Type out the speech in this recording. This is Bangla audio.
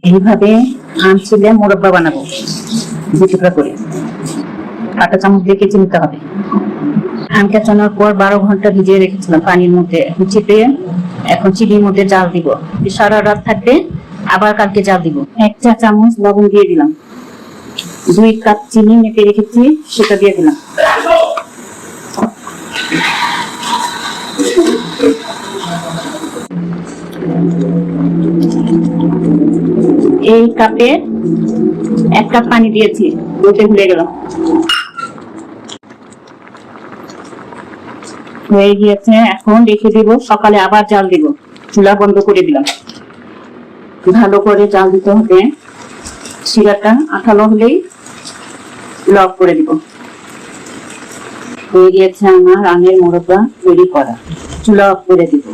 এইভাবে আম ছিলে মোরব্বা বানাবো, দু টুকরা করে কাঁটা চামচ দিয়ে কেটে নিতে হবে। আম কেচানোর পর 12 ঘন্টা ভিজিয়ে রেখেছিলাম পানির মধ্যে, এখন চিনির মধ্যে জাল দিব, সারা রাত থাকবে। আবার কালকে জাল দিব। 1 চা চামচ লবণ দিয়ে দিলাম, 2 কাপ চিনি মেপে রেখেছি সেটা দিয়ে দিলাম। এই কাপে 1 কাপ পানি দিয়েছি, বলতে ভুলে গেলাম। হয়ে গিয়েছে, এখন রেখে দিব, সকালে আবার জাল দিব। চুলা বন্ধ করে দিলাম। ভালো করে জাল দিতে হবে, শিরাটা আঠালো হলেই লক করে দিব। হয়ে গিয়েছে আমার আমের মোরব্বা তৈরি করা। চুলা অফ করে দিব।